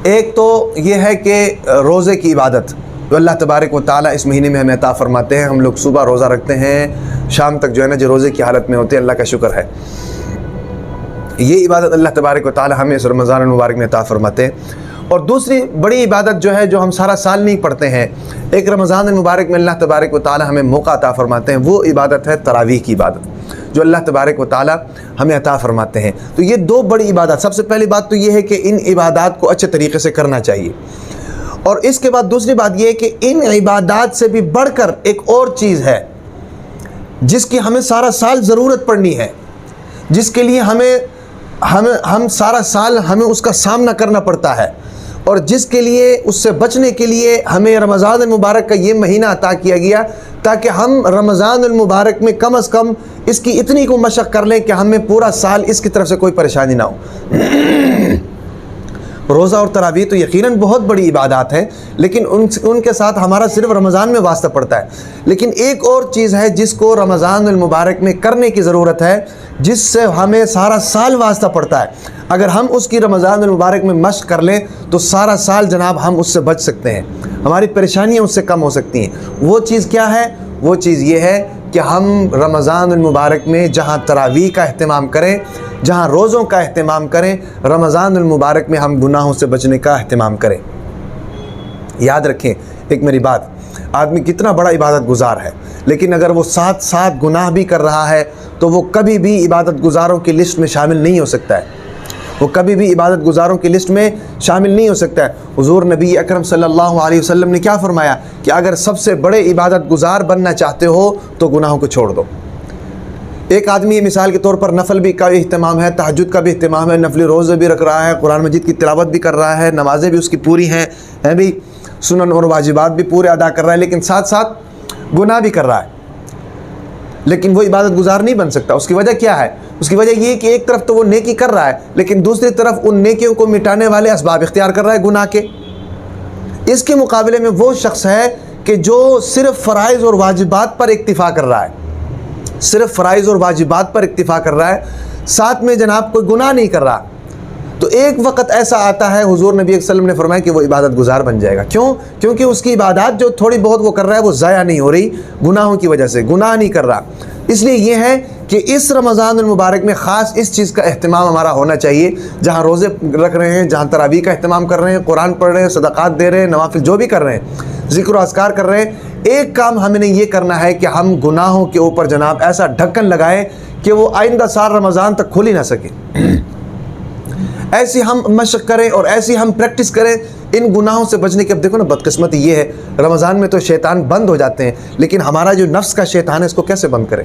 ایک تو یہ ہے کہ روزے کی عبادت جو اللہ تبارک و تعالیٰ اس مہینے میں ہمیں عطا فرماتے ہیں. ہم لوگ صبح روزہ رکھتے ہیں، شام تک جو ہے نا جو روزے کی حالت میں ہوتے ہیں، اللہ کا شکر ہے. یہ عبادت اللہ تبارک و تعالیٰ ہمیں اس رمضان المبارک میں عطا فرماتے ہیں. اور دوسری بڑی عبادت جو ہے جو ہم سارا سال نہیں پڑھتے ہیں، ایک رمضان المبارک میں اللہ تبارک و تعالیٰ ہمیں موقع عطا فرماتے ہیں، وہ عبادت ہے تراویح کی عبادت جو اللہ تبارک و تعالیٰ ہمیں عطا فرماتے ہیں. تو یہ دو بڑی عبادت. سب سے پہلی بات تو یہ ہے کہ ان عبادات کو اچھے طریقے سے کرنا چاہیے. اور اس کے بعد دوسری بات یہ ہے کہ ان عبادات سے بھی بڑھ کر ایک اور چیز ہے جس کی ہمیں سارا سال ضرورت پڑنی ہے، جس کے لیے ہم سارا سال ہمیں اس کا سامنا کرنا پڑتا ہے، اور جس کے لیے اس سے بچنے کے لیے ہمیں رمضان المبارک کا یہ مہینہ عطا کیا گیا تاکہ ہم رمضان المبارک میں کم از کم اس کی اتنی کو مشق کر لیں کہ ہمیں پورا سال اس کی طرف سے کوئی پریشانی نہ ہو. روزہ اور تراویح تو یقیناً بہت بڑی عبادات ہیں، لیکن ان کے ساتھ ہمارا صرف رمضان میں واسطہ پڑتا ہے. لیکن ایک اور چیز ہے جس کو رمضان المبارک میں کرنے کی ضرورت ہے، جس سے ہمیں سارا سال واسطہ پڑتا ہے. اگر ہم اس کی رمضان المبارک میں مشق کر لیں تو سارا سال جناب ہم اس سے بچ سکتے ہیں، ہماری پریشانیاں اس سے کم ہو سکتی ہیں. وہ چیز کیا ہے؟ وہ چیز یہ ہے کہ ہم رمضان المبارک میں جہاں تراویح کا اہتمام کریں، جہاں روزوں کا اہتمام کریں، رمضان المبارک میں ہم گناہوں سے بچنے کا اہتمام کریں. یاد رکھیں ایک میری بات، آدمی کتنا بڑا عبادت گزار ہے، لیکن اگر وہ ساتھ ساتھ گناہ بھی کر رہا ہے تو وہ کبھی بھی عبادت گزاروں کی لسٹ میں شامل نہیں ہو سکتا ہے. وہ کبھی بھی عبادت گزاروں کی لسٹ میں شامل نہیں ہو سکتا ہے. حضور نبی اکرم صلی اللہ علیہ وسلم نے کیا فرمایا کہ اگر سب سے بڑے عبادت گزار بننا چاہتے ہو تو گناہوں کو چھوڑ دو. ایک آدمی مثال کے طور پر نفل بھی کا اہتمام ہے، تہجد کا بھی اہتمام ہے، نفلی روزے بھی رکھ رہا ہے، قرآن مجید کی تلاوت بھی کر رہا ہے، نمازیں بھی اس کی پوری ہیں بھی، سنن اور واجبات بھی پورے ادا کر رہا ہے، لیکن ساتھ ساتھ گناہ بھی کر رہا ہے، لیکن وہ عبادت گزار نہیں بن سکتا. اس کی وجہ کیا ہے؟ اس کی وجہ یہ کہ ایک طرف تو وہ نیکی کر رہا ہے، لیکن دوسری طرف ان نیکیوں کو مٹانے والے اسباب اختیار کر رہا ہے گناہ کے. اس کے مقابلے میں وہ شخص ہے کہ جو صرف فرائض اور واجبات پر اکتفا کر رہا ہے، صرف فرائض اور واجبات پر اکتفا کر رہا ہے، ساتھ میں جناب کوئی گناہ نہیں کر رہا. تو ایک وقت ایسا آتا ہے، حضور نبی صلی اللہ علیہ وسلم نے فرمایا کہ وہ عبادت گزار بن جائے گا. کیوں؟ کیونکہ اس کی عبادات جو تھوڑی بہت وہ کر رہا ہے وہ ضائع نہیں ہو رہی، گناہوں کی وجہ سے گناہ نہیں کر رہا. اس لیے یہ ہے کہ اس رمضان المبارک میں خاص اس چیز کا اہتمام ہمارا ہونا چاہیے، جہاں روزے رکھ رہے ہیں، جہاں تراویح کا اہتمام کر رہے ہیں، قرآن پڑھ رہے ہیں، صدقات دے رہے ہیں، نوافل جو بھی کر رہے ہیں، ذکر و اذکار کر رہے ہیں، ایک کام ہمیں نے یہ کرنا ہے کہ ہم گناہوں کے اوپر جناب ایسا ڈھکن لگائیں کہ وہ آئندہ سال رمضان تک کھل ہی نہ سکے. ایسی ہم مشق کریں اور ایسی ہم پریکٹس کریں ان گناہوں سے بچنے کی. اب دیکھو نا بدقسمتی یہ ہے، رمضان میں تو شیطان بند ہو جاتے ہیں، لیکن ہمارا جو نفس کا شیطان ہے اس کو کیسے بند کریں؟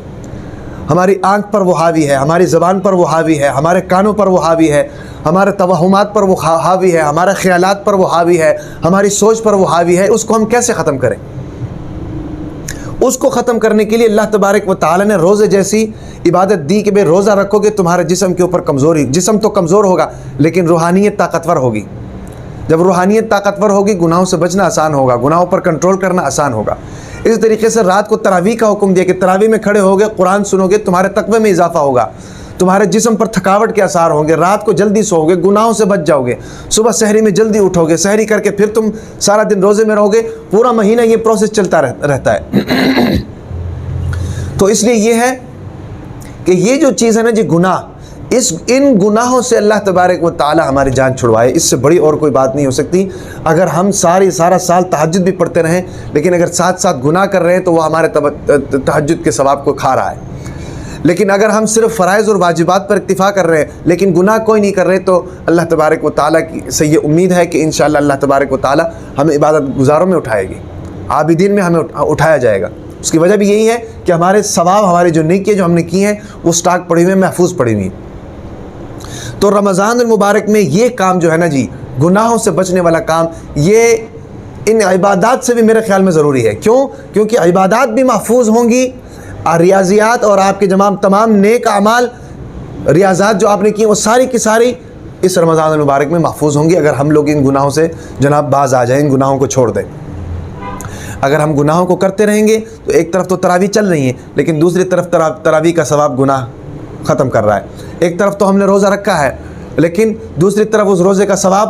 ہماری آنکھ پر وہ حاوی ہے، ہماری زبان پر وہ حاوی ہے، ہمارے کانوں پر وہ حاوی ہے، ہمارے توہمات پر وہ حاوی ہے، ہمارے خیالات پر وہ حاوی ہے، ہماری سوچ پر وہ حاوی ہے. اس کو ہم کیسے ختم کریں؟ اس کو ختم کرنے کے لیے اللہ تبارک و تعالی نے روزے جیسی عبادت دی کہ بے روزہ رکھو گے تمہارے جسم کے اوپر کمزوری، جسم تو کمزور ہوگا لیکن روحانیت طاقتور ہوگی. جب روحانیت طاقتور ہوگی گناہوں سے بچنا آسان ہوگا، گناہوں پر کنٹرول کرنا آسان ہوگا. اس طریقے سے رات کو تراویح کا حکم دیا کہ تراویح میں کھڑے ہوگے، قرآن سنو گے، تمہارے تقوی میں اضافہ ہوگا، تمہارے جسم پر تھکاوٹ کے آثار ہوں گے، رات کو جلدی سو گے، گناہوں سے بچ جاؤ گے، صبح سحری میں جلدی اٹھو گے، سحری کر کے پھر تم سارا دن روزے میں رہو گے. پورا مہینہ یہ پروسیس چلتا رہتا ہے. تو اس لیے یہ ہے کہ یہ جو چیز ہے نا جی گناہ، ان گناہوں سے اللہ تبارک و تعالی ہماری جان چھڑوائے. اس سے بڑی اور کوئی بات نہیں ہو سکتی. اگر ہم سارا سال تہجد بھی پڑھتے رہیں لیکن اگر ساتھ ساتھ گناہ کر رہے ہیں تو وہ ہمارے تہجد کے ثواب کو کھا رہا ہے. لیکن اگر ہم صرف فرائض اور واجبات پر اکتفا کر رہے ہیں لیکن گناہ کوئی نہیں کر رہے تو اللہ تبارک و تعالیٰ سے یہ امید ہے کہ انشاءاللہ اللہ تبارک و تعالیٰ ہمیں عبادت گزاروں میں اٹھائے گی، عابدین میں ہمیں اٹھایا جائے گا. اس کی وجہ بھی یہی ہے کہ ہمارے ثواب، ہمارے جو نیکیاں جو ہم نے کی ہیں وہ سٹاک پڑی ہوئی ہیں، محفوظ پڑی ہوئی ہیں. تو رمضان المبارک میں یہ کام جو ہے نا جی گناہوں سے بچنے والا کام، یہ ان عبادات سے بھی میرے خیال میں ضروری ہے. کیوں؟ کیونکہ عبادات بھی محفوظ ہوں گی، ریاضیات اور آپ کے تمام نیک اعمال، ریاضات جو آپ نے کی وہ ساری کی ساری اس رمضان المبارک میں محفوظ ہوں گی اگر ہم لوگ ان گناہوں سے جناب باز آ جائیں، ان گناہوں کو چھوڑ دیں. اگر ہم گناہوں کو کرتے رہیں گے تو ایک طرف تو تراویح چل رہی ہیں لیکن دوسری طرف تراویح کا ثواب گناہ ختم کر رہا ہے. ایک طرف تو ہم نے روزہ رکھا ہے لیکن دوسری طرف اس روزے کا ثواب